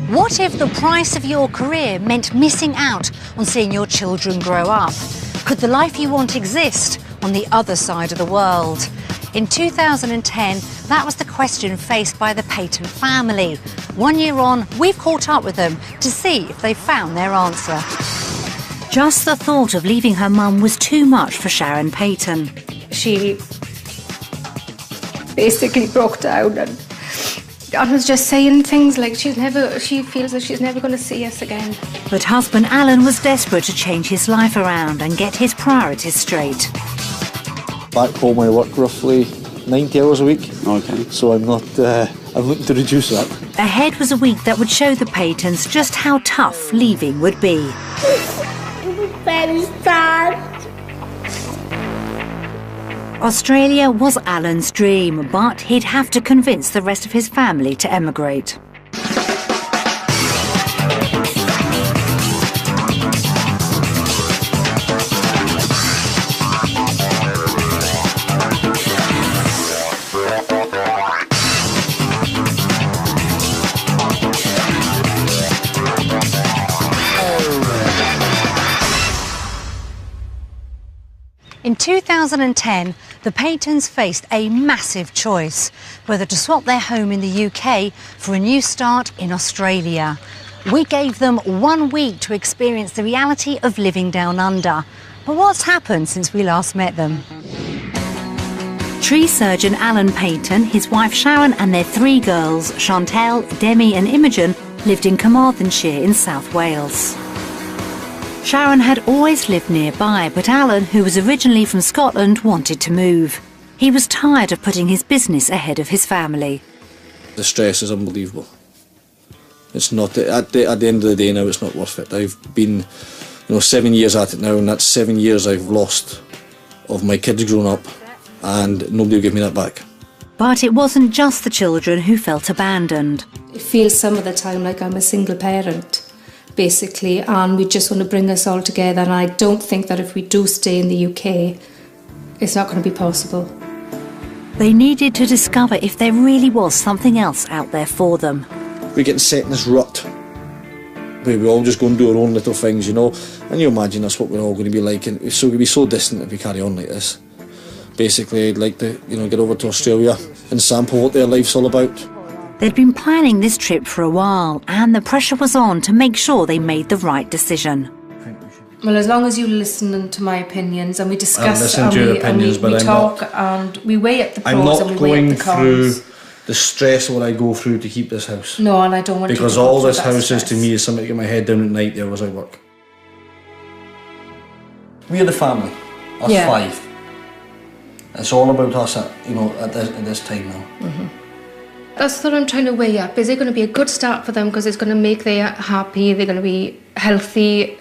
What if the price of your career meant missing out on seeing your children grow up? Could the life you want exist on the other side of the world? In 2010, that was the question faced by the Paton family. 1 year on, we've caught up with them to see if they found their answer. Just the thought of leaving her mum was too much for Sharon Paton. She basically broke down and was just saying things like she feels that she's never going to see us again. But husband Alan was desperate to change his life around and get his priorities straight. Back home I work roughly 90 hours a week. Okay. So I'm looking to reduce that. Ahead was a week that would show the Patons just how tough leaving would be. It was very sad. Australia was Alan's dream, but he'd have to convince the rest of his family to emigrate. In 2010, the Patons faced a massive choice, whether to swap their home in the UK for a new start in Australia. We gave them 1 week to experience the reality of living down under. But what's happened since we last met them? Tree surgeon Alan Paton, his wife Sharon and their 3 girls, Chantel, Demi and Imogen, lived in Carmarthenshire in South Wales. Sharon had always lived nearby, but Alan, who was originally from Scotland, wanted to move. He was tired of putting his business ahead of his family. The stress is unbelievable. It's not, at the end of the day now, it's not worth it. I've been 7 years at it now, and that's 7 years I've lost of my kids growing up, and nobody will give me that back. But it wasn't just the children who felt abandoned. It feels some of the time like I'm a single parent, basically, and we just want to bring us all together, and I don't think that if we do stay in the UK, it's not going to be possible. They needed to discover if there really was something else out there for them. We're getting set in this rut where we all just go and do our own little things, and you imagine that's what we're all going to be like, and it's going to be so distant if we carry on like this. Basically, I'd like to get over to Australia and sample what their life's all about. They'd been planning this trip for a while, and the pressure was on to make sure they made the right decision. Well, as long as you listen to my opinions and we discuss and we talk and we weigh up the pros and we weigh up the cons. I'm not going through the stress of what I go through to keep this house. No, and I don't want to. Because all this house is to me is something to get my head down at night the hours I work. We're the family. Us 5. It's all about us at this time now. Mm-hmm. That's what I'm trying to weigh up. Is it going to be a good start for them because it's going to make them happy, they're going to be healthy,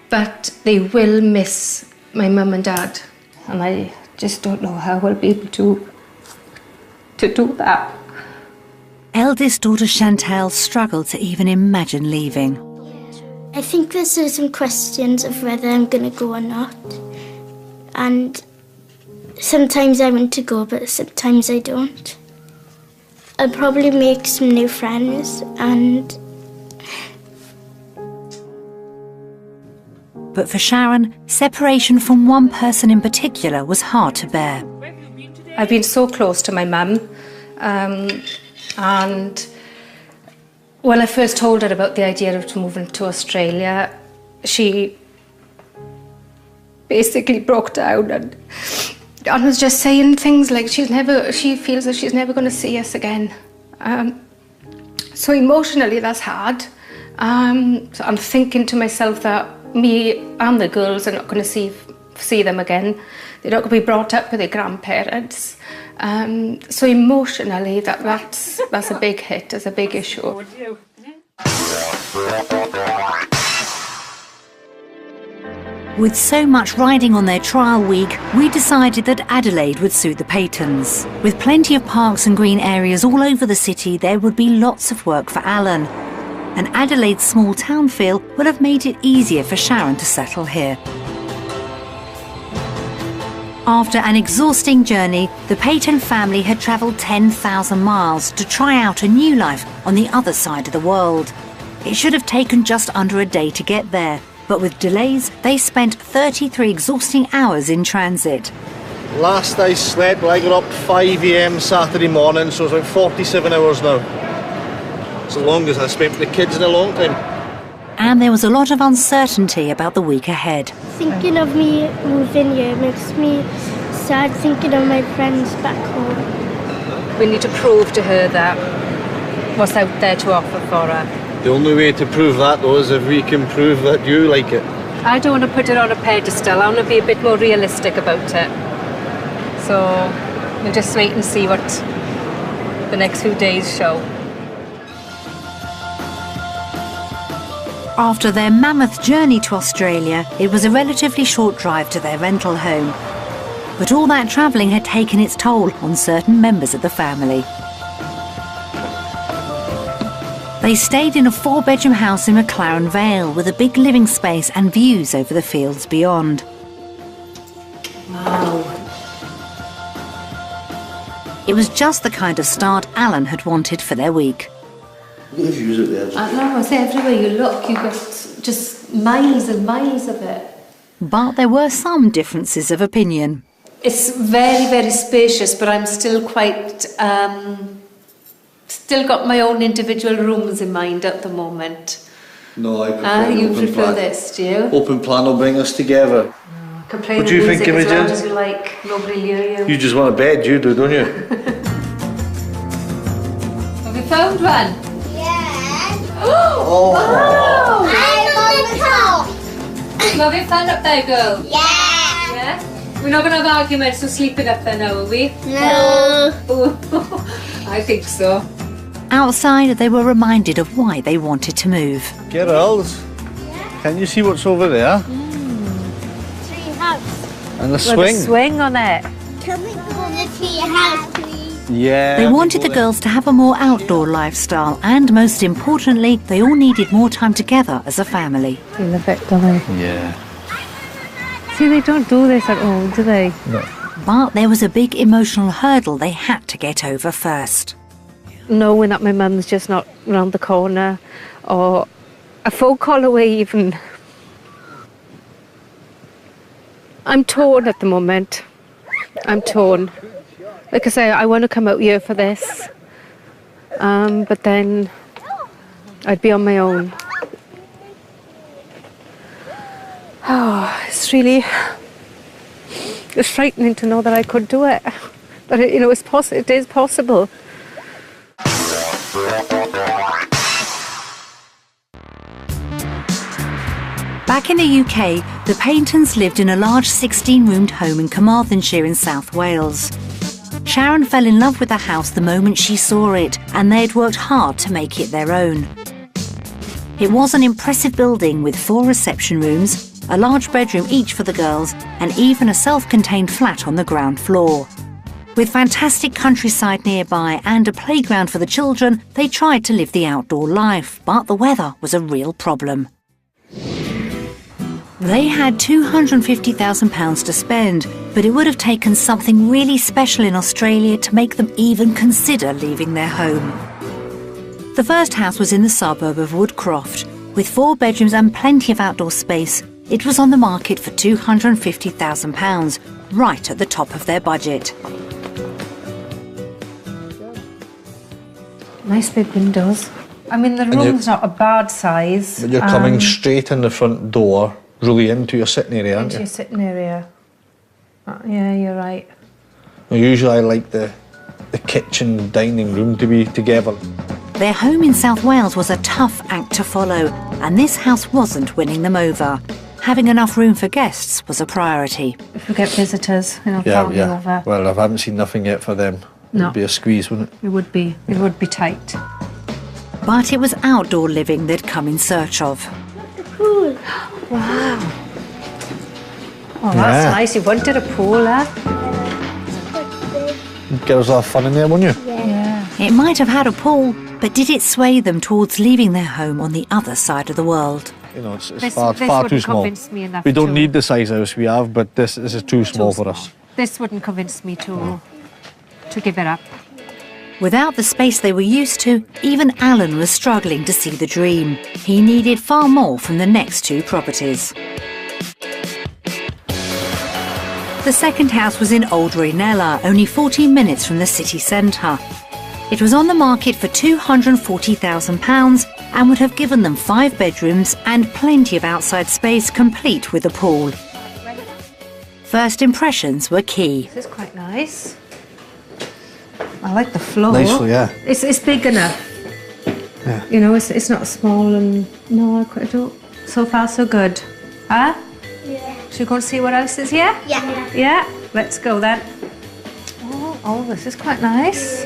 but they will miss my mum and dad. And I just don't know how I'll be able to do that. Eldest daughter Chantel struggled to even imagine leaving. I think there's some questions of whether I'm going to go or not. And sometimes I want to go, but sometimes I don't. I'll probably make some new friends and... But for Sharon, separation from one person in particular was hard to bear. I've been so close to my mum, and when I first told her about the idea of moving to Australia, she basically broke down and was just saying things like she feels that she's never going to see us again. So emotionally that's hard. So I'm thinking to myself that me and the girls are not going to see them again. They're not going to be brought up with their grandparents. So emotionally that's a big hit, it's a big issue. With so much riding on their trial week, we decided that Adelaide would suit the Patons. With plenty of parks and green areas all over the city, there would be lots of work for Alan. And Adelaide's small town feel would have made it easier for Sharon to settle here. After an exhausting journey, the Paton family had travelled 10,000 miles to try out a new life on the other side of the world. It should have taken just under a day to get there, but with delays, they spent 33 exhausting hours in transit. Last I slept, I got up 5 a.m. Saturday morning, so it's like 47 hours now. It's the longest I've spent with the kids in a long time. And there was a lot of uncertainty about the week ahead. Thinking of me moving here makes me sad, thinking of my friends back home. We need to prove to her that what's out there to offer for her. The only way to prove that, though, is if we can prove that you like it. I don't want to put it on a pedestal. I want to be a bit more realistic about it. So we'll just wait and see what the next few days show. After their mammoth journey to Australia, it was a relatively short drive to their rental home. But all that travelling had taken its toll on certain members of the family. They stayed in a 4-bedroom house in McLaren Vale with a big living space and views over the fields beyond. Wow. It was just the kind of start Alan had wanted for their week. Look at the views out there. I know, it's everywhere you look, you've got just miles and miles of it. But there were some differences of opinion. It's very, very spacious, but I'm still quite... still got my own individual rooms in mind at the moment. No, I prefer You open prefer plan. this, do you? Open plan will bring us together. Can play What the do you think, music as Imogen? loud as you like. Nobody hear you. You just want a bed, you do, don't you? Have you found one? Yeah. Oh! Wow! I'm on the top. You having fun up there, girl? Yeah. Yeah? We're not going to have arguments for sleeping up there now, are we? No. I think so. Outside, they were reminded of why they wanted to move. Girls, can you see what's over there? Tree house. And the With swing. a swing on it. Can we go to the tree house, please? Yeah. They wanted the girls to have a more outdoor lifestyle, and most importantly, they all needed more time together as a family. Feel a bit, don't they? Yeah. See, they don't do this at all, do they? No. But there was a big emotional hurdle they had to get over first. Knowing that my mum's just not round the corner, or a phone call away even. I'm torn at the moment. I'm torn. Like I say, I want to come out here for this, but then I'd be on my own. Oh, it's frightening to know that I could do it. That it is possible. Back in the UK, the Patons lived in a large 16-roomed home in Carmarthenshire in South Wales. Sharon fell in love with the house the moment she saw it, and they had worked hard to make it their own. It was an impressive building with 4 reception rooms, a large bedroom each for the girls, and even a self-contained flat on the ground floor. With fantastic countryside nearby and a playground for the children, they tried to live the outdoor life, but the weather was a real problem. They had £250,000 to spend, but it would have taken something really special in Australia to make them even consider leaving their home. The first house was in the suburb of Woodcroft. With 4 bedrooms and plenty of outdoor space, it was on the market for £250,000, right at the top of their budget. Nice big windows. I mean, the room's not a bad size. But you're coming straight in the front door, really into your sitting area, aren't into you? your sitting area. Yeah, you're right. Usually I like the kitchen and dining room to be together. Their home in South Wales was a tough act to follow, and this house wasn't winning them over. Having enough room for guests was a priority. If we get visitors, family over. Well, I haven't seen nothing yet for them. No. It'd be a squeeze, wouldn't it? It would be tight. But it was outdoor living they'd come in search of. Pool. Wow. Oh, that's Yeah. nice. You wanted a pool, huh? Get us all fun in there, wouldn't you? Yeah. It might have had a pool, but did it sway them towards leaving their home on the other side of the world? You know, it's This far wouldn't too small. convince me enough We don't to- need the size house we have, but this is too small for us. This wouldn't convince me to give it up. Without the space they were used to, even Alan was struggling to see the dream. He needed far more from the next two properties. The second house was in Old Rainella, only 14 minutes from the city centre. It was on the market for £240,000 and would have given them 5 bedrooms and plenty of outside space, complete with a pool. First impressions were key. This is quite nice. I like the floor. Nicely, yeah. It's big enough. Yeah. You know, it's not small and... No, I don't... So far, so good. Huh? Yeah. Should we go and see what else is here? Yeah. Yeah? Let's go then. Oh, this is quite nice.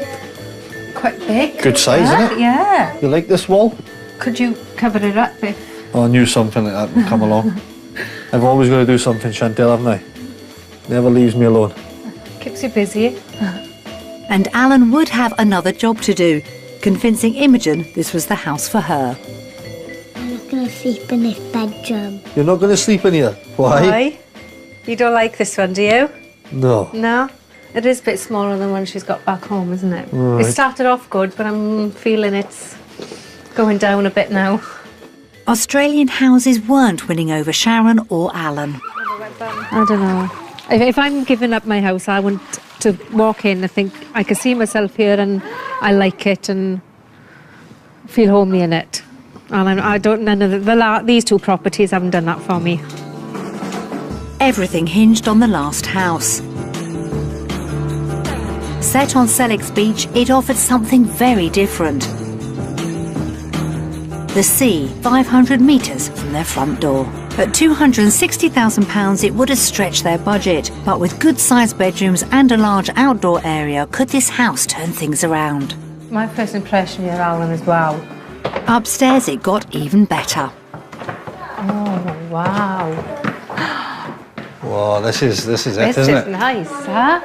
Quite big. Good size, isn't it? Yeah. You like this wall? Could you cover it up if... Oh, I knew something like that would come along. I've always got to do something, Chantal, haven't I? Never leaves me alone. Keeps you busy. And Alan would have another job to do, convincing Imogen this was the house for her. I'm not going to sleep in this bedroom. You're not going to sleep in here? Why? Why? You don't like this one, do you? No. No? It is a bit smaller than one she's got back home, isn't it? Right. It started off good, but I'm feeling it's going down a bit now. Australian houses weren't winning over Sharon or Alan. I don't know. If I'm giving up my house, I want to walk in and think I can see myself here and I like it and feel homely in it. And I don't. None of these two properties haven't done that for me. Everything hinged on the last house. Set on Sellex Beach, it offered something very different. The sea, 500 metres from their front door. At £260,000, it would have stretched their budget, but with good-sized bedrooms and a large outdoor area, could this house turn things around? My first impression here, Alan, is wow. Upstairs, it got even better. Oh, wow. Wow, this is it, It's isn't just it? nice, huh?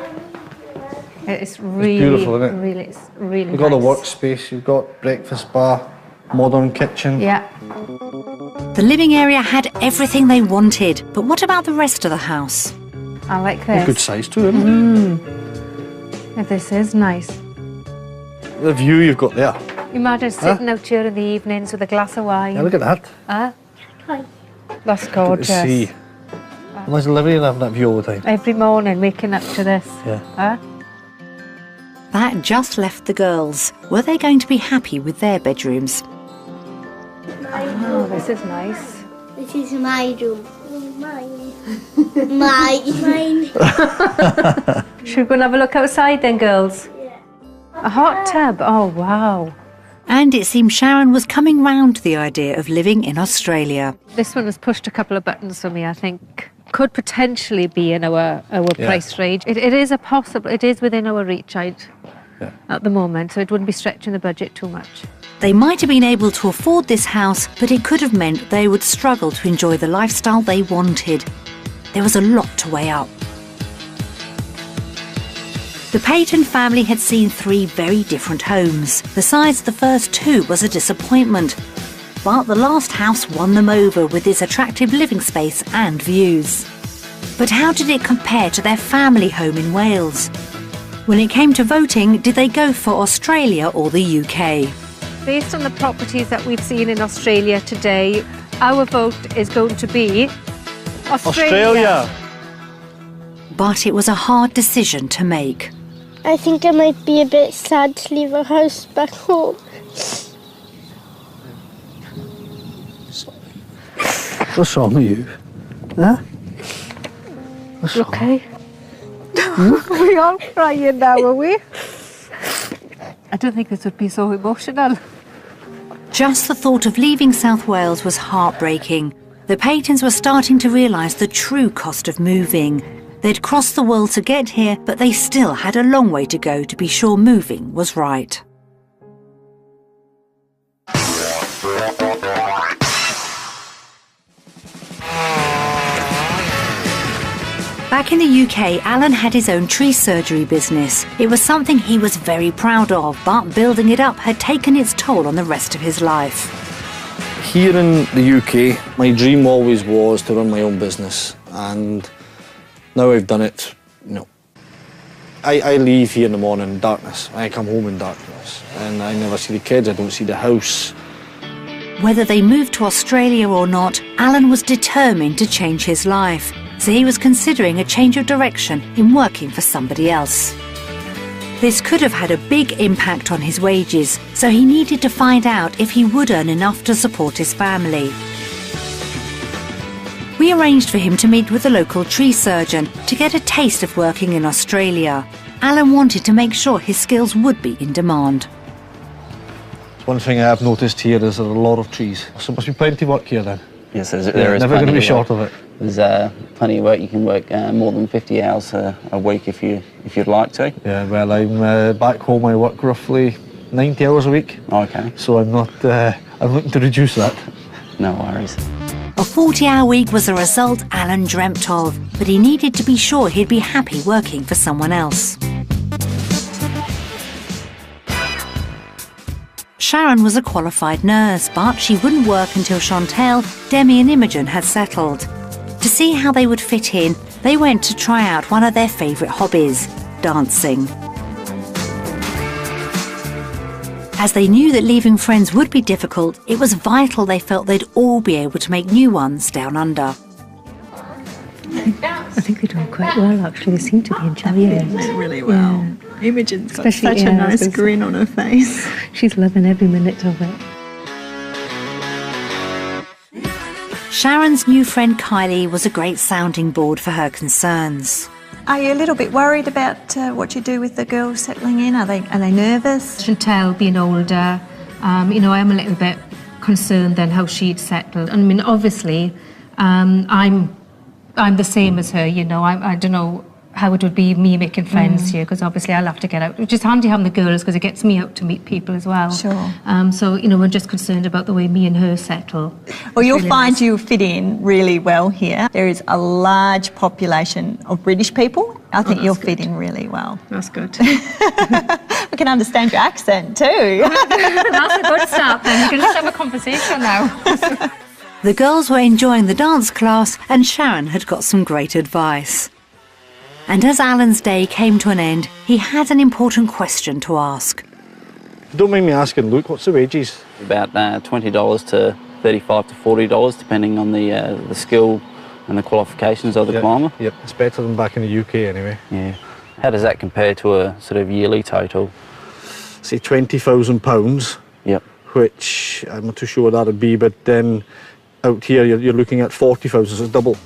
It's really, beautiful, isn't it? It's really You've got a nice. workspace, you've got breakfast bar, modern kitchen. Yeah. The living area had everything they wanted, but what about the rest of the house? I like this. Good size too, isn't it? This is nice. The view you've got there. Imagine sitting out here in the evenings with a glass of wine. Yeah, look at that. Huh? Hi. That's Good gorgeous. to see. Imagine living and having that view all the time. Every morning waking up to this. Yeah. Huh? That just left the girls. Were they going to be happy with their bedrooms? Oh, this is nice. This is my room. Mine. Mine. Should we go and have a look outside then, girls? Yeah. A hot tub. Oh, wow. And it seemed Sharon was coming round to the idea of living in Australia. This one has pushed a couple of buttons for me, I think. Could potentially be in our price range. It is within our reach at the moment, so it wouldn't be stretching the budget too much. They might have been able to afford this house, but it could have meant they would struggle to enjoy the lifestyle they wanted. There was a lot to weigh up. The Paton family had seen 3 very different homes. The size of the first 2 was a disappointment. But the last house won them over with its attractive living space and views. But how did it compare to their family home in Wales? When it came to voting, did they go for Australia or the UK? Based on the properties that we've seen in Australia today, our vote is going to be Australia. But it was a hard decision to make. I think I might be a bit sad to leave our house back home. What's wrong with you? Huh? What's wrong? Okay. We all crying now, are we? I don't think this would be so emotional. Just the thought of leaving South Wales was heartbreaking. The Patons were starting to realise the true cost of moving. They'd crossed the world to get here, but they still had a long way to go to be sure moving was right. Back in the UK, Alan had his own tree surgery business. It was something he was very proud of, but building it up had taken its toll on the rest of his life. Here in the UK, my dream always was to run my own business, and now I've done it, I leave here in the morning in darkness. I come home in darkness. And I never see the kids, I don't see the house. Whether they moved to Australia or not, Alan was determined to change his life. So he was considering a change of direction in working for somebody else. This could have had a big impact on his wages, so he needed to find out if he would earn enough to support his family. We arranged for him to meet with a local tree surgeon to get a taste of working in Australia. Alan wanted to make sure his skills would be in demand. One thing I have noticed here is there are a lot of trees. So there must be plenty of work here then. Yes, there is never going to be short work. of it. There's plenty of work. You can work more than 50 hours a week if you'd like to. Yeah, well, I'm back home. I work roughly 90 hours a week. Okay. So I'm not. I'm looking to reduce that. No worries. A 40-hour week was a result Alan dreamt of, but he needed to be sure he'd be happy working for someone else. Sharon was a qualified nurse, but she wouldn't work until Chantel, Demi and Imogen had settled. To see how they would fit in, they went to try out one of their favourite hobbies, dancing. As they knew that leaving friends would be difficult, it was vital they felt they'd all be able to make new ones down under. I think they're doing quite well, actually. They seem to be enjoying it. Really well. Yeah. Imogen's got Especially, such a nice grin on her face. She's loving every minute of it. Sharon's new friend Kylie was a great sounding board for her concerns. Are you a little bit worried about what you do with the girls settling in? Are they nervous? Chantel being older, I'm a little bit concerned then how she'd settled. I mean, obviously, I'm the same as her, I don't know how it would be me making friends here, because obviously I'll have to get out, which is handy having the girls because it gets me out to meet people as well. Sure. So, we're just concerned about the way me and her settle. Well, you'll find you fit in really well here. There is a large population of British people. I think you'll fit in really well. That's good. We can understand your accent too. That's a good start then. We can just have a conversation now. The girls were enjoying the dance class and Sharon had got some great advice. And as Alan's day came to an end, he had an important question to ask. Don't mind me asking, Luke, what's the wages? About $20 to $35 to $40, depending on the skill and the qualifications of the climber. Yep, it's better than back in the UK anyway. Yeah. How does that compare to a sort of yearly total? Say £20,000. Yep. Which I'm not too sure what that would be, but then out here you're looking at 40,000, so it's double.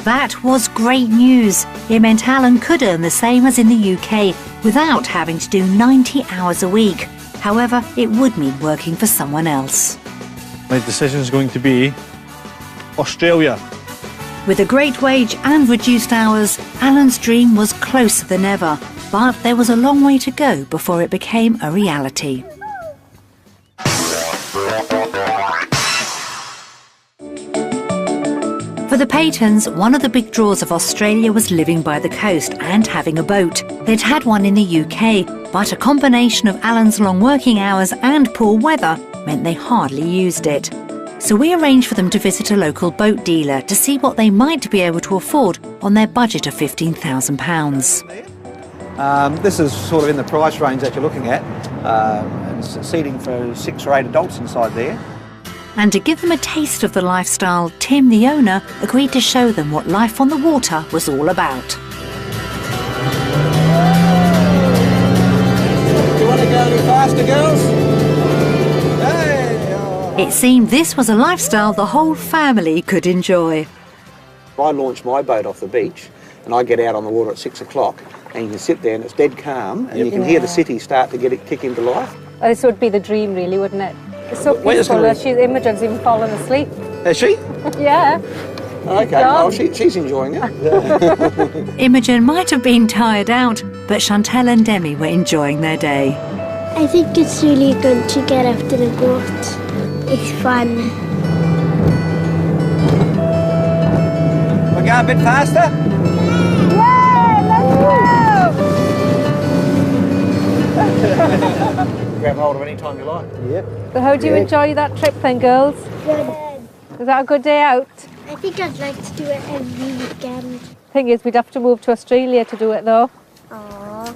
That was great news. It meant Alan could earn the same as in the UK without having to do 90 hours a week. However, it would mean working for someone else. My decision is going to be Australia. With a great wage and reduced hours, Alan's dream was closer than ever. But there was a long way to go before it became a reality. For the Patons, one of the big draws of Australia was living by the coast and having a boat. They'd had one in the UK, but a combination of Alan's long working hours and poor weather meant they hardly used it. So we arranged for them to visit a local boat dealer to see what they might be able to afford on their budget of £15,000. This is sort of in the price range that you're looking at. It's seating for 6 or 8 adults inside there. And to give them a taste of the lifestyle, Tim, the owner, agreed to show them what life on the water was all about. Do you want to go any faster, girls? Hey! Oh. It seemed this was a lifestyle the whole family could enjoy. I launch my boat off the beach and I get out on the water at 6 o'clock and you can sit there and it's dead calm and you can hear the city start to kick into life. This would be the dream, really, wouldn't it? It's so peaceful that Imogen's even fallen asleep. Is she? Yeah. Okay, well, she's enjoying it. Imogen might have been tired out, but Chantel and Demi were enjoying their day. I think it's really good to get after the boat. It's fun. We'll go a bit faster? Yeah, let's go! Grab hold of any time you like. Yep. So how do you enjoy that trip then, girls? Good. Is that a good day out? I think I'd like to do it every weekend. Thing is, we'd have to move to Australia to do it though. Aww.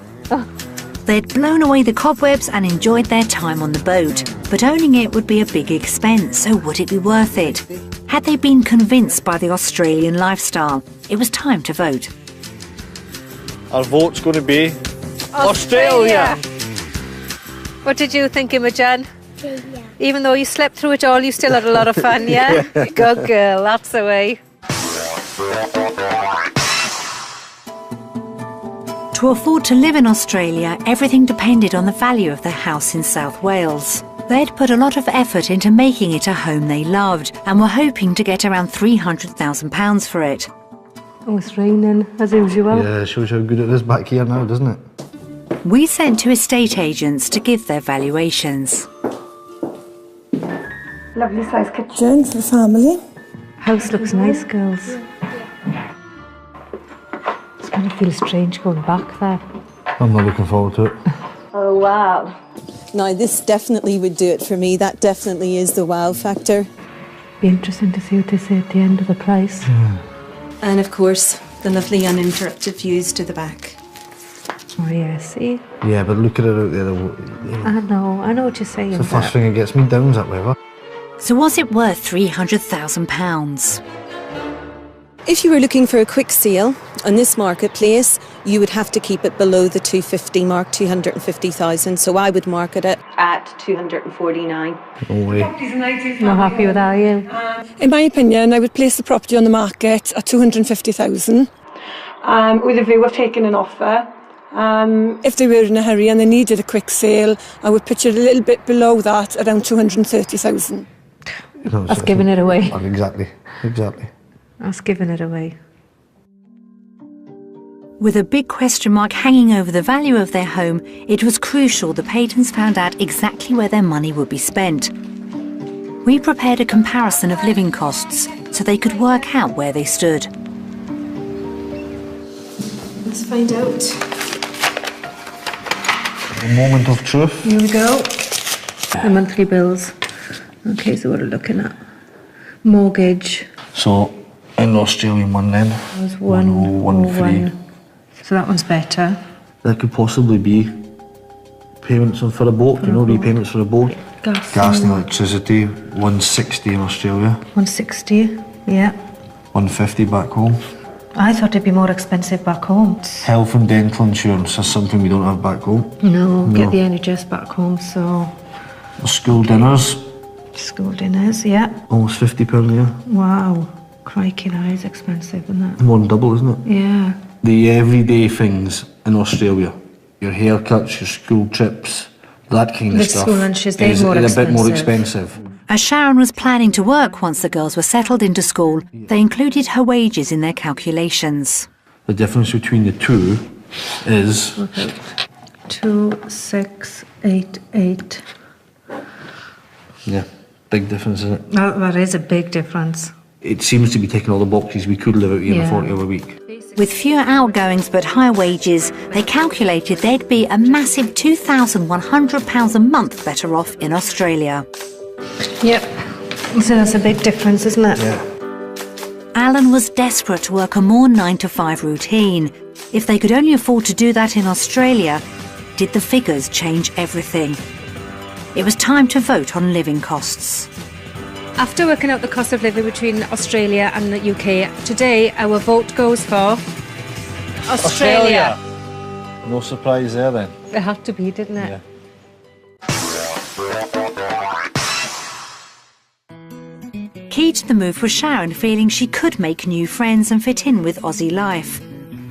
They'd blown away the cobwebs and enjoyed their time on the boat, but owning it would be a big expense, so would it be worth it? Had they been convinced by the Australian lifestyle? It was time to vote. Our vote's going to be Australia. What did you think, Imogen? Australia. Even though you slept through it all, you still had a lot of fun, yeah? Good girl, that's the way. To afford to live in Australia, everything depended on the value of their house in South Wales. They'd put a lot of effort into making it a home they loved and were hoping to get around £300,000 for it. Oh, it's raining, as usual. Yeah, it shows how good it is back here now, doesn't it? We sent to estate agents to give their valuations. Lovely size kitchen for the family. House looks nice, girls. It's going to feel strange going back there. I'm not looking forward to it. Oh, wow. Now, this definitely would do it for me. That definitely is the wow factor. Be interesting to see what they say at the end of the price. And of course, the lovely uninterrupted views to the back. Oh yeah, see? Yeah, but look at it out there. I know what you're saying. It's the first thing that gets me down, is that weather. So was it worth £300,000? If you were looking for a quick sale on this marketplace, you would have to keep it below the 250 mark, 250,000. So I would market it at 249. No way. Not happy with that, are you? In my opinion, I would place the property on the market at 250,000 with a view of taking an offer. If they were in a hurry and they needed a quick sale, I would pitch it a little bit below that, around 230,000. That's giving it away. Exactly. That's giving it away. With a big question mark hanging over the value of their home, it was crucial the Patons found out exactly where their money would be spent. We prepared a comparison of living costs so they could work out where they stood. Let's find out. A moment of truth. Here we go. The monthly bills. Okay, so what are we looking at? Mortgage. So, in the Australian one then, Was 101. So that one's better. that could possibly be payments on for a boat, repayments for a boat. Gas and electricity, 160 in Australia. 160, yeah. 150 back home. I thought it'd be more expensive back home. Health and dental insurance is something we don't have back home. No, get the NHS back home, so... School dinners. School dinners, yeah. Almost £50 a year. Wow. Crikey, that is expensive, isn't it? More than double, isn't it? Yeah. The everyday things in Australia. Your haircuts, your school trips, that kind of The stuff. school lunches, they're is more a bit more expensive. expensive. As Sharon was planning to work once the girls were settled into school, they included her wages in their calculations. The difference between the two is 2688. yeah, big difference, isn't it? That is a big difference. It seems to be ticking all the boxes. We could live out here in a 40-hour week. With fewer outgoings but higher wages, they calculated they'd be a massive £2,100 a month better off in Australia. Yep. So that's a big difference, isn't it? Yeah. Alan was desperate to work a more 9-to-5 routine. If they could only afford to do that in Australia, did the figures change everything? It was time to vote on living costs. After working out the cost of living between Australia and the UK, today our vote goes for Australia. No surprise there then. It had to be, didn't it? Yeah. Key to the move was Sharon feeling she could make new friends and fit in with Aussie life.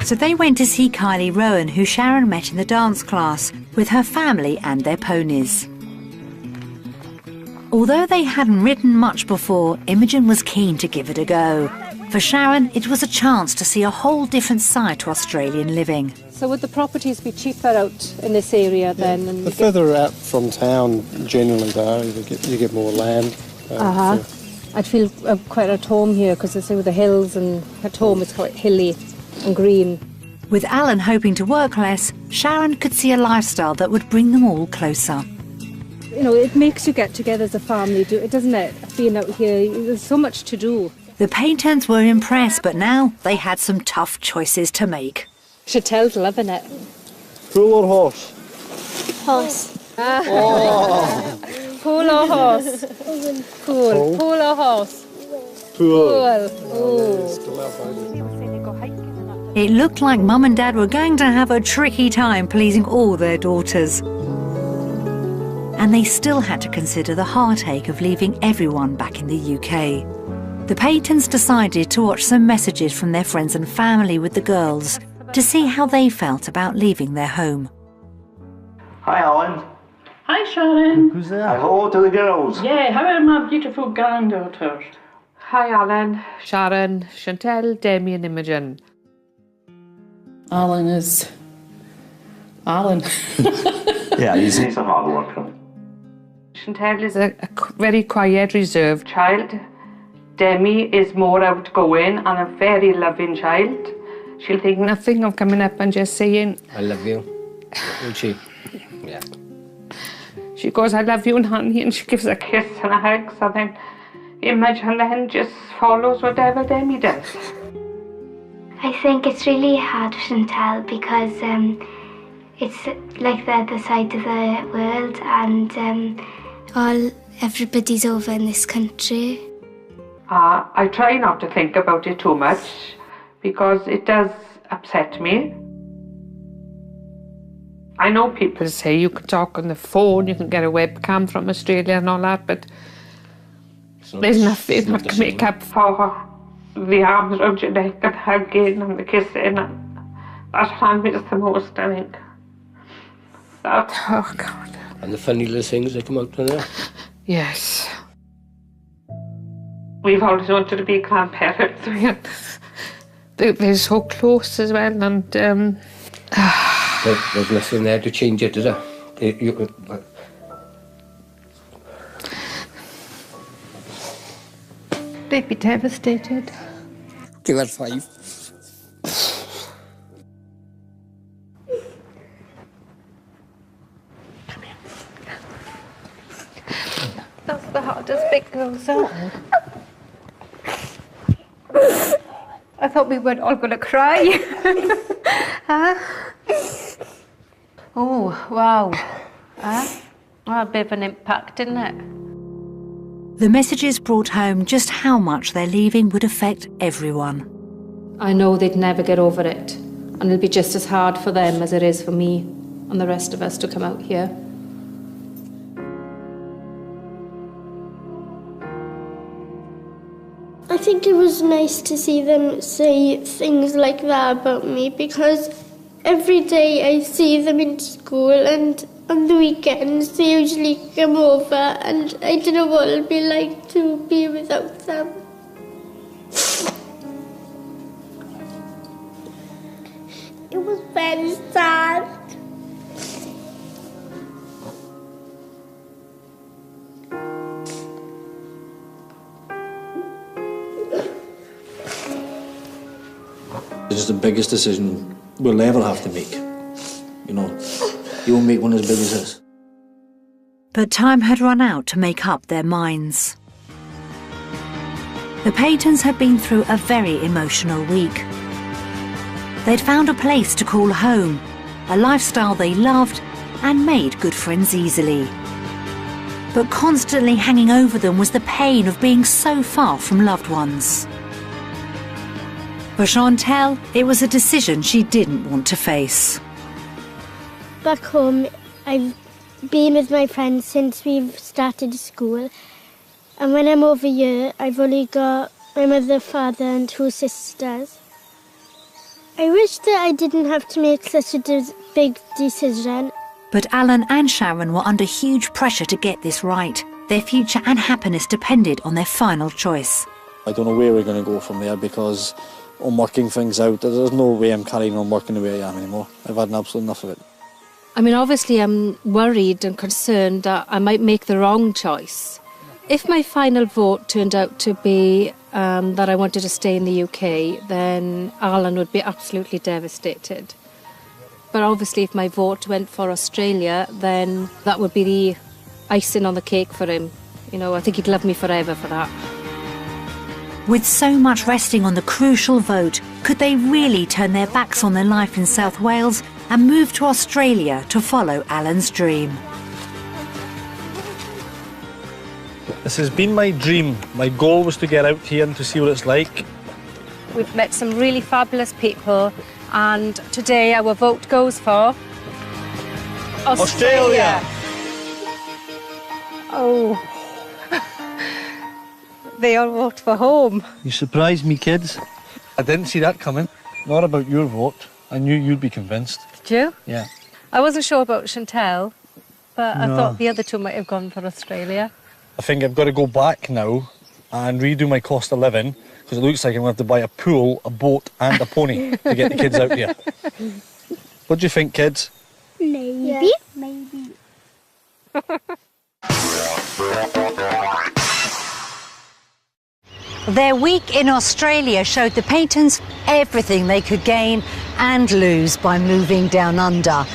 So they went to see Kylie Rowan, who Sharon met in the dance class, with her family and their ponies. Although they hadn't ridden much before, Imogen was keen to give it a go. For Sharon, it was a chance to see a whole different side to Australian living. So would the properties be cheaper out in this area then? And the further out from town, generally though, you get more land. So I'd feel quite at home here because I say with the hills, and at home it's quite hilly and green. With Alan hoping to work less, Sharon could see a lifestyle that would bring them all closer. You know, it makes you get together as a family, doesn't it? Being out here, there's so much to do. The Patons were impressed, but now they had some tough choices to make. Chattel's loving it. Pool or horse? Horse. Pool or horse? Pool. Pool or horse? Pool. It looked like Mum and Dad were going to have a tricky time pleasing all their daughters. And they still had to consider the heartache of leaving everyone back in the UK. The Patons decided to watch some messages from their friends and family with the girls to see how they felt about leaving their home. Hi, Alan. Hi, Sharon. Who's there? Hello to the girls. Yeah, how are my beautiful granddaughters? Hi, Alan, Sharon, Chantel, Demi and Imogen. Alan is... Alan. Yeah, he's a hard worker. Chantel is a very quiet, reserved child. Demi is more outgoing and a very loving child. She'll think nothing of coming up and just saying, I love you. Won't she? Yeah. She goes, I love you, honey, and she gives a kiss and a hug. So then Imogen then just follows whatever Demi does. I think it's really hard for Chantal because it's like the other side of the world and everybody's over in this country. I try not to think about it too much because it does upset me. I know people say you can talk on the phone, you can get a webcam from Australia and all that, but there's nothing that can make up for the arms around your neck and hugging and the kissing. And that's what I miss the most, I think. That, oh God. And the funny little things that come out of there. Yes. We've always wanted to be grandparents. They're so close as well, and there's nothing there to change it, is there? They'd be devastated. Give her 5. That's the hardest bit, girls. I thought we weren't all going to cry. Huh? Oh, wow. Well, a bit of an impact, didn't it? The messages brought home just how much their leaving would affect everyone. I know they'd never get over it, and it'll be just as hard for them as it is for me and the rest of us to come out here. I think it was nice to see them say things like that about me because every day I see them in school and on the weekends they usually come over and I don't know what it'll be like to be without them. It was very sad. It's the biggest decision we'll ever have to make. You know, you won't make one as big as this. But time had run out to make up their minds. The Patons had been through a very emotional week. They'd found a place to call home, a lifestyle they loved and made good friends easily. But constantly hanging over them was the pain of being so far from loved ones. For Chantal, it was a decision she didn't want to face. Back home, I've been with my friends since we've started school. And when I'm over here, I've only got my mother, father and 2 sisters. I wish that I didn't have to make such a big decision. But Alan and Sharon were under huge pressure to get this right. Their future and happiness depended on their final choice. I don't know where we're going to go from there because I'm working things out. There's no way I'm carrying on working the way I am anymore. I've had an absolute enough of it. I mean, obviously I'm worried and concerned that I might make the wrong choice. If my final vote turned out to be that I wanted to stay in the UK, then Alan would be absolutely devastated. But obviously if my vote went for Australia, then that would be the icing on the cake for him. You know, I think he'd love me forever for that. With so much resting on the crucial vote, could they really turn their backs on their life in South Wales and moved to Australia to follow Alan's dream. This has been my dream. My goal was to get out here and to see what it's like. We've met some really fabulous people, and today our vote goes for Australia. Oh, they all vote for home. You surprised me, kids. I didn't see that coming. Not about your vote. I knew you'd be convinced. Did you? Yeah. I wasn't sure about Chantel, but I No. thought the other two might have gone for Australia. I think I've got to go back now and redo my cost of living, because it looks like I'm going to have to buy a pool, a boat and a pony to get the kids out here. What do you think, kids? Maybe. Maybe. Their week in Australia showed the Patons everything they could gain and lose by moving down under.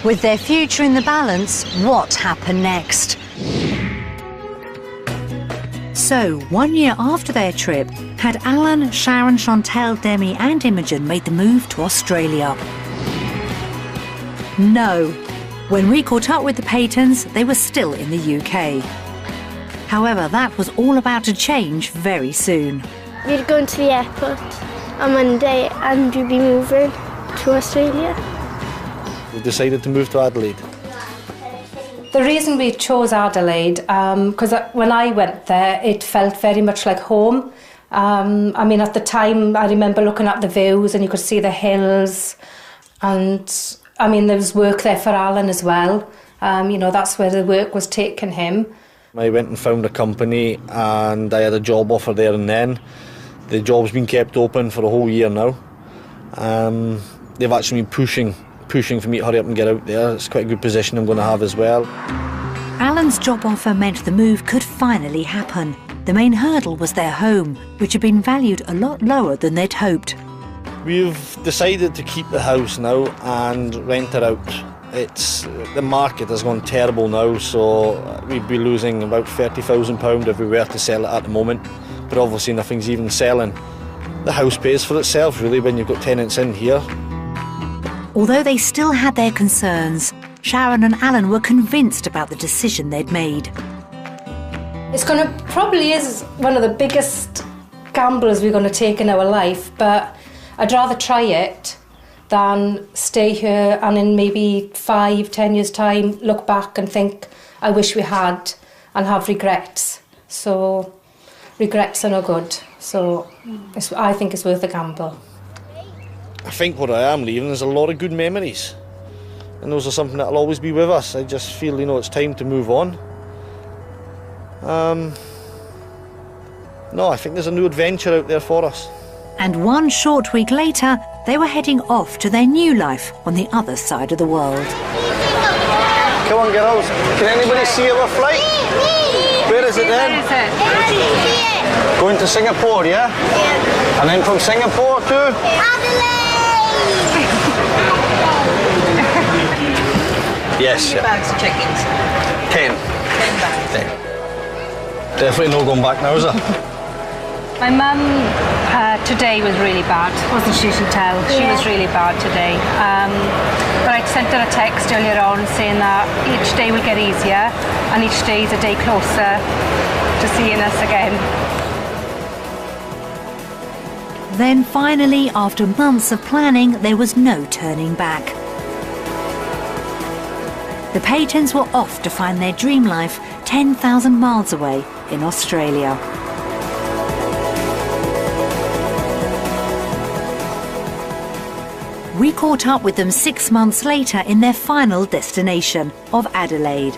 With their future in the balance, what happened next? So, 1 year after their trip, had Alan, Sharon, Chantel, Demi and Imogen made the move to Australia? No. When we caught up with the Patons, they were still in the UK. However, that was all about to change very soon. We're going to the airport on Monday and we'll be moving to Australia. We decided to move to Adelaide. The reason we chose Adelaide, because when I went there, it felt very much like home. I mean, at the time, I remember looking at the views and you could see the hills. And, I mean, there was work there for Alan as well. You know, that's where the work was taking him. I went and found a company and I had a job offer there and then. The job's been kept open for a whole year now. They've actually been pushing for me to hurry up and get out there. It's quite a good position I'm going to have as well. Alan's job offer meant the move could finally happen. The main hurdle was their home, which had been valued a lot lower than they'd hoped. We've decided to keep the house now and rent it out. The market has gone terrible now, so we'd be losing about £30,000 if we were to sell it at the moment. But obviously nothing's even selling. The house pays for itself really when you've got tenants in here. Although they still had their concerns, Sharon and Alan were convinced about the decision they'd made. It's probably is one of the biggest gambles we're going to take in our life, but I'd rather try it than stay here and in maybe 5-10 years' time look back and think I wish we had and have regrets. So regrets are no good. So I think it's worth a gamble. I think what I am leaving is a lot of good memories, and those are something that'll always be with us. I just feel, you know, it's time to move on. No, I think there's a new adventure out there for us. And one short week later, they were heading off to their new life on the other side of the world. Come on, girls. Can anybody see our flight? Where is it then? Going to Singapore, yeah? Yeah. And then from Singapore to? Adelaide! Yes. How many bags of check-ins? 10. 10 bags. Definitely no going back now, is there? My mum today was really bad, wasn't she, Chantel? She was really bad today. But I sent her a text earlier on saying that each day will get easier and each day is a day closer to seeing us again. Then finally, after months of planning, there was no turning back. The Patons were off to find their dream life 10,000 miles away in Australia. We caught up with them 6 months later in their final destination of Adelaide.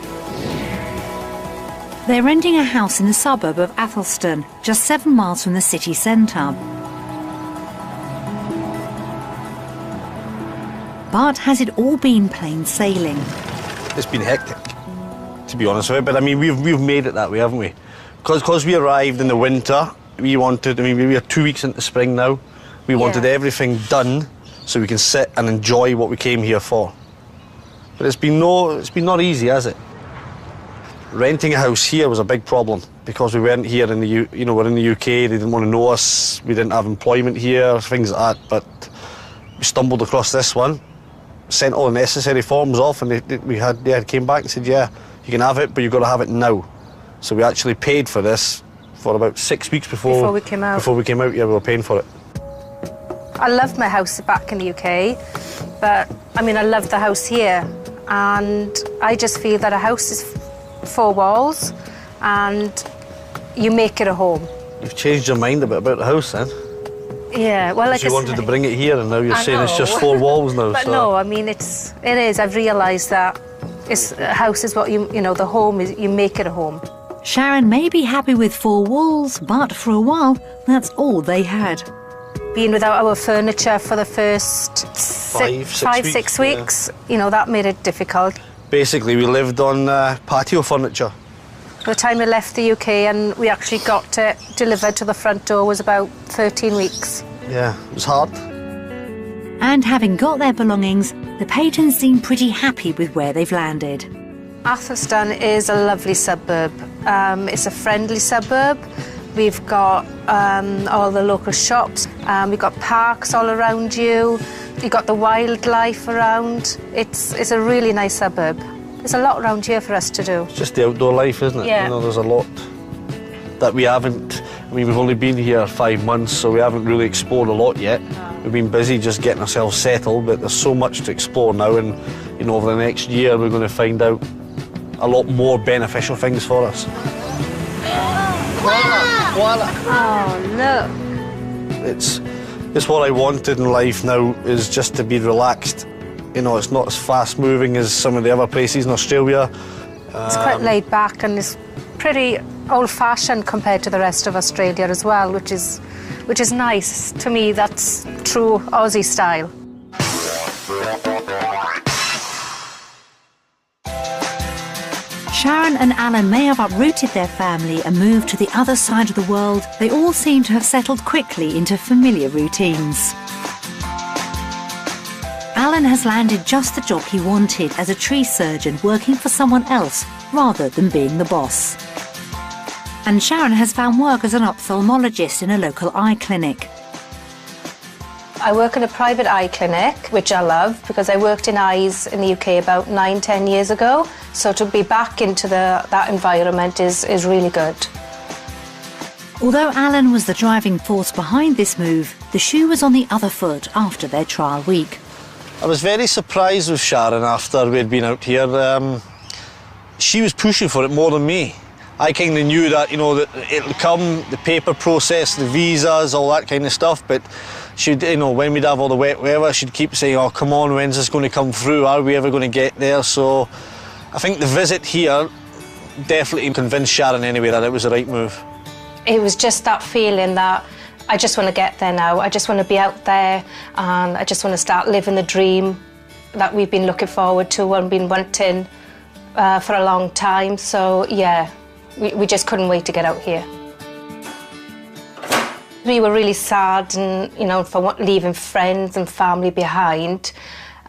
They're renting a house in the suburb of Athelston, just 7 miles from the city centre. But has it all been plain sailing? It's been hectic, to be honest with you. But I mean, we've made it that way, haven't we? Because we arrived in the winter, we wanted. I mean, we are 2 weeks into spring now. We wanted everything done so we can sit and enjoy what we came here for. But it's been not easy, has it? Renting a house here was a big problem because we weren't here in the we're in the UK. They didn't want to know us. We didn't have employment here, things like that. But we stumbled across this one, sent all the necessary forms off, and they came back and said, yeah, you can have it, but you've got to have it now. So we actually paid for this for about 6 weeks before we came out. Before we came out, yeah, we were paying for it. I loved my house back in the UK, but I mean, I love the house here, and I just feel that a house is 4 walls, and you make it a home. You've changed your mind a bit about the house, then? Yeah, well, like you wanted to bring it here, and now you're saying it's just 4 walls now. But so. no, I mean, it is. I've realised that a house is what you know, the home is, you make it a home. Sharon may be happy with 4 walls, but for a while, that's all they had. Being without our furniture for the first 6 weeks, you know, that made it difficult. Basically, we lived on patio furniture. By the time we left the UK and we actually got it delivered to the front door was about 13 weeks. Yeah, it was hard. And having got their belongings, the Patons seem pretty happy with where they've landed. Athelstan is a lovely suburb. It's a friendly suburb. We've got all the local shops. We've got parks all around you. You've got the wildlife around. It's a really nice suburb. There's a lot around here for us to do. It's just the outdoor life, isn't it? Yeah. You know, there's a lot that we haven't... I mean, we've only been here 5 months, so we haven't really explored a lot yet. We've been busy just getting ourselves settled, but there's so much to explore now, and, you know, over the next year we're going to find out a lot more beneficial things for us. Oh, look. It's what I wanted in life now, is just to be relaxed. You know, it's not as fast moving as some of the other places in Australia. It's quite laid back, and it's pretty old-fashioned compared to the rest of Australia as well, which is nice. To me, that's true Aussie style. Sharon and Alan may have uprooted their family and moved to the other side of the world. They all seem to have settled quickly into familiar routines. Alan has landed just the job he wanted as a tree surgeon, working for someone else rather than being the boss. And Sharon has found work as an ophthalmologist in a local eye clinic. I work in a private eye clinic, which I love, because I worked in eyes in the UK about 9-10 years ago. So to be back into that environment is really good. Although Alan was the driving force behind this move, the shoe was on the other foot after their trial week. I was very surprised with Sharon after we'd been out here. She was pushing for it more than me. I kind of knew that, you know, that it'll come, the paper process, the visas, all that kind of stuff, but she'd, you know, when we'd have all the wet weather, she'd keep saying, oh, come on, when's this going to come through? Are we ever going to get there? So I think the visit here definitely convinced Sharon anyway that it was the right move. It was just that feeling that I just want to get there now. I just want to be out there, and I just want to start living the dream that we've been looking forward to and been wanting for a long time. So, yeah, we just couldn't wait to get out here. We were really sad, and, you know, for leaving friends and family behind.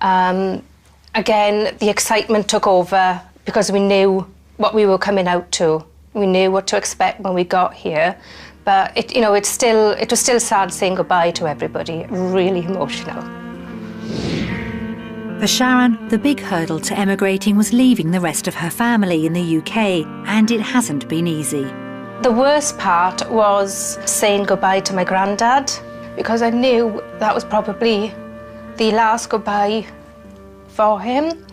Again, the excitement took over because we knew what we were coming out to. We knew what to expect when we got here. But it was still sad saying goodbye to everybody. Really emotional. For Sharon, the big hurdle to emigrating was leaving the rest of her family in the UK, and it hasn't been easy. The worst part was saying goodbye to my granddad, because I knew that was probably the last goodbye for him.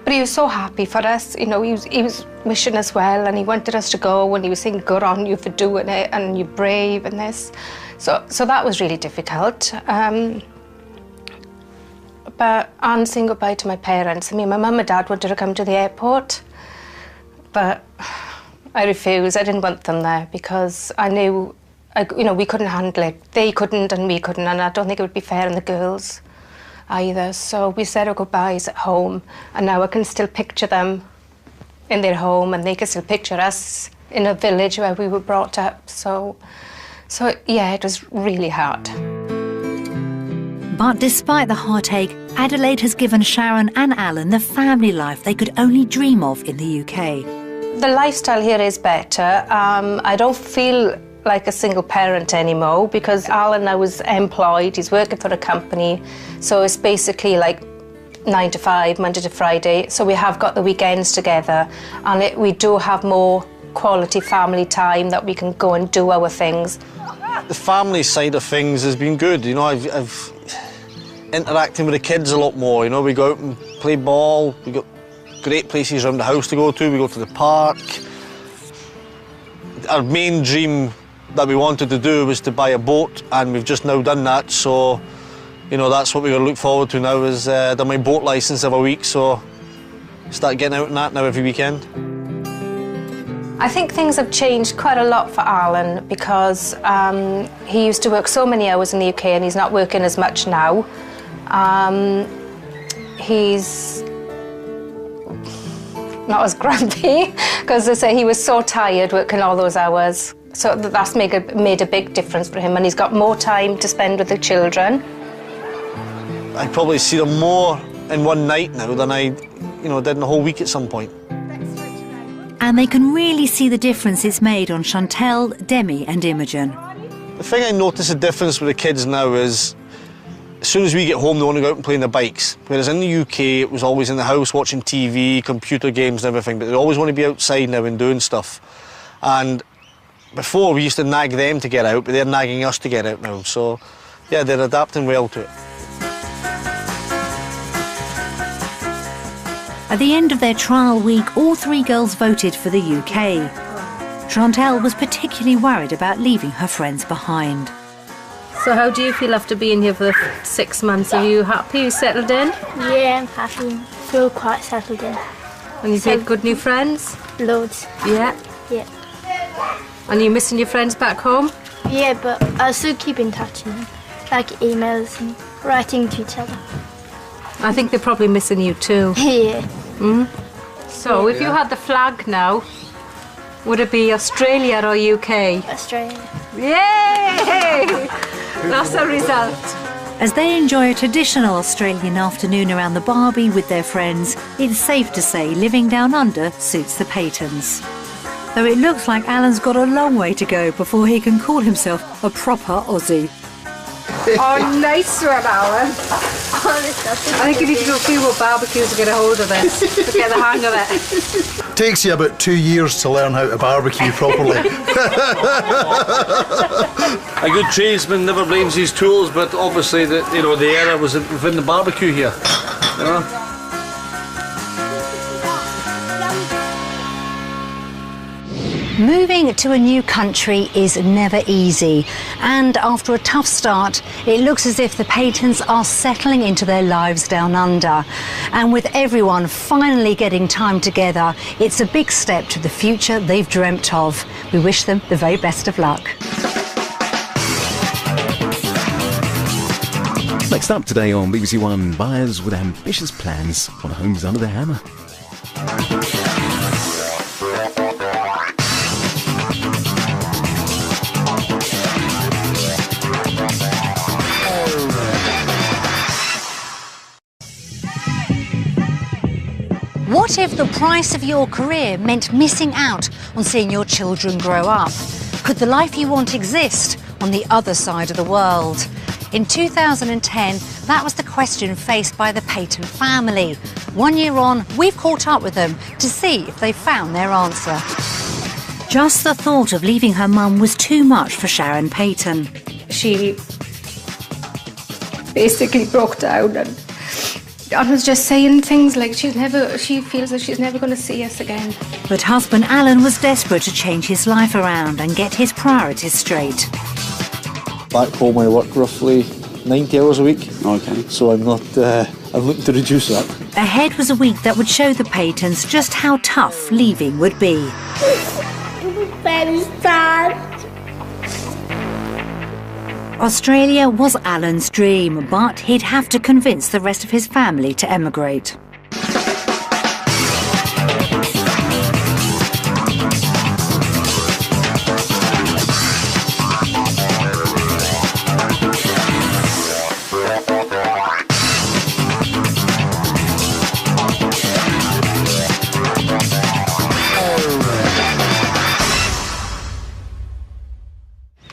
But he was so happy for us, you know, he was wishing us well, and he wanted us to go, and he was saying, good on you for doing it, and you're brave and this. So that was really difficult. And saying goodbye to my parents. I mean, my mum and dad wanted to come to the airport, but I refused. I didn't want them there because I knew, you know, we couldn't handle it. They couldn't and we couldn't, and I don't think it would be fair on the girls either. So we said our goodbyes at home, and now I can still picture them in their home, and they can still picture us in a village where we were brought up. So yeah, it was really hard. But despite the heartache, Adelaide has given Sharon and Alan the family life they could only dream of in the UK. The lifestyle here is better. I don't feel like a single parent anymore because Alan now is employed, he's working for a company, so it's basically like 9 to 5, Monday to Friday, so we have got the weekends together and we do have more quality family time that we can go and do our things. The family side of things has been good, you know, I've interacting with the kids a lot more, you know, we go out and play ball, we got great places around the house to go to, we go to the park. Our main dream that we wanted to do was to buy a boat, and we've just now done that, so you know that's what we're going to look forward to now is done my boat licence every week, so start getting out on that now every weekend. I think things have changed quite a lot for Alan because he used to work so many hours in the UK and he's not working as much now. He's not as grumpy because I say he was so tired working all those hours. So that's made a big difference for him, and he's got more time to spend with the children. I probably see them more in one night now than I, did in a whole week at some point. And they can really see the difference it's made on Chantel, Demi and Imogen. The thing I notice the difference with the kids now is as soon as we get home they want to go out and play on their bikes. Whereas in the UK it was always in the house watching TV, computer games and everything, but they always want to be outside now and doing stuff. And before we used to nag them to get out, but they're nagging us to get out now. So yeah, they're adapting well to it. At the end of their trial week, all three girls voted for the UK. Chantel was particularly worried about leaving her friends behind. So how do you feel after being here for 6 months? Are you happy? You settled in? Yeah, I'm happy. I feel quite settled in. And you've made good new friends? Loads. Yeah? Yeah. And are you missing your friends back home? Yeah, but I still keep in touch with them, like emails and writing to each other. I think they're probably missing you too. Yeah. Mm? So if you had the flag now, would it be Australia or UK? Australia. Yay! That's a result. As they enjoy a traditional Australian afternoon around the Barbie with their friends, it's safe to say living down under suits the Patons. Though it looks like Alan's got a long way to go before he can call himself a proper Aussie. Oh, nice one, Alan. I think you need to go a few more barbecues to get a hold of this, to get the hang of it. Takes you about 2 years to learn how to barbecue properly. A good tradesman never blames his tools, but obviously the error was within the barbecue here. You know? Moving to a new country is never easy, and after a tough start, it looks as if the Patons are settling into their lives down under. And with everyone finally getting time together, it's a big step to the future they've dreamt of. We wish them the very best of luck. Next up today on BBC One, buyers with ambitious plans want homes under the hammer. What if the price of your career meant missing out on seeing your children grow up? Could the life you want exist on the other side of the world? In 2010, that was the question faced by the Paton family. 1 year on, we've caught up with them to see if they found their answer. Just the thought of leaving her mum was too much for Sharon Paton. She basically broke down and was just saying things like she feels that she's never going to see us again. But husband Alan was desperate to change his life around and get his priorities straight. Back home I work roughly 90 hours a week. Okay. So I'm looking to reduce that. Ahead was a week that would show the Patons just how tough leaving would be. It was very sad. Australia was Alan's dream, but he'd have to convince the rest of his family to emigrate.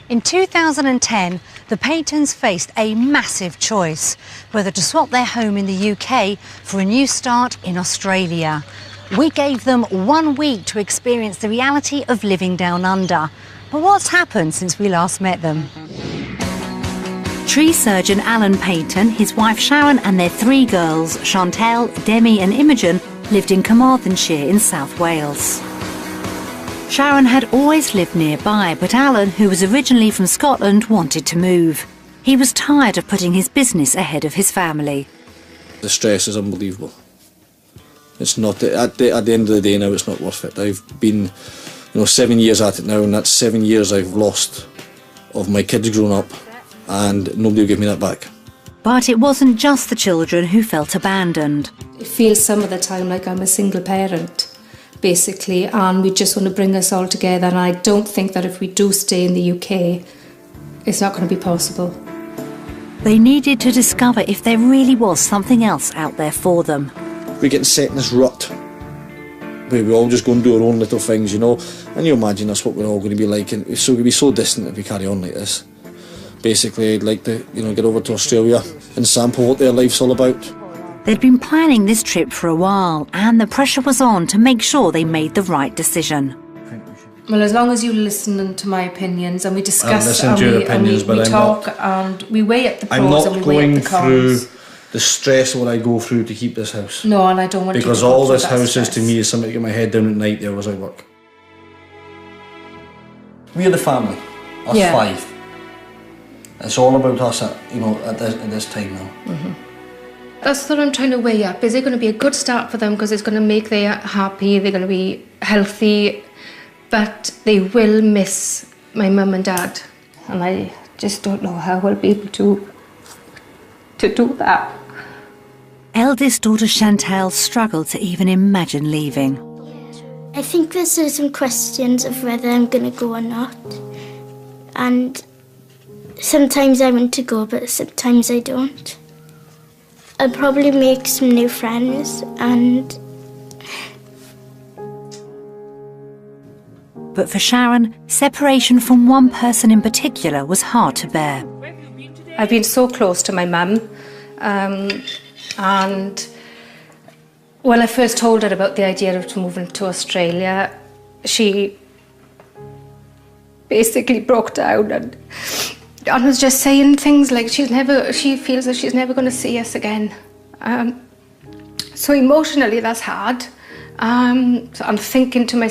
In 2010, the Patons faced a massive choice, whether to swap their home in the UK for a new start in Australia. We gave them 1 week to experience the reality of living down under. But what's happened since we last met them? Tree surgeon Alan Paton, his wife Sharon and their 3 girls, Chantel, Demi and Imogen, lived in Carmarthenshire in South Wales. Sharon had always lived nearby, but Alan, who was originally from Scotland, wanted to move. He was tired of putting his business ahead of his family. The stress is unbelievable. It's not, at the end of the day now, it's not worth it. I've been, 7 years at it now, and that's 7 years I've lost of my kids growing up, and nobody will give me that back. But it wasn't just the children who felt abandoned. It feels some of the time like I'm a single parent, basically, and we just want to bring us all together, and I don't think that if we do stay in the UK, it's not going to be possible. They needed to discover if there really was something else out there for them. We're getting set in this rut where we all just go and do our own little things, and you imagine that's what we're all going to be like, and it's going to be so distant if we carry on like this. Basically, I'd like to, get over to Australia and sample what their life's all about. They'd been planning this trip for a while, and the pressure was on to make sure they made the right decision. Well, as long as you listen to my opinions and we discuss and we talk and we weigh up the pros and we weigh up the cons. I'm not going through the stress of what I go through to keep this house. No, and I don't want to. Because all this house is to me is something to get my head down at night there as I work. We're the family, us 5. It's all about us at this time now. Mm-hmm. That's what I'm trying to weigh up. Is it going to be a good start for them because it's going to make them happy, they're going to be healthy, but they will miss my mum and dad. And I just don't know how I'll be able to do that. Eldest daughter Chantel struggled to even imagine leaving. I think there's certain questions of whether I'm going to go or not. And sometimes I want to go, but sometimes I don't. I'll probably make some new friends and... But for Sharon, separation from one person in particular was hard to bear. I've been so close to my mum, and when I first told her about the idea of moving to Australia, she basically broke down and was just saying things like she feels that she's never going to see us again. So emotionally that's hard. So I'm thinking to myself,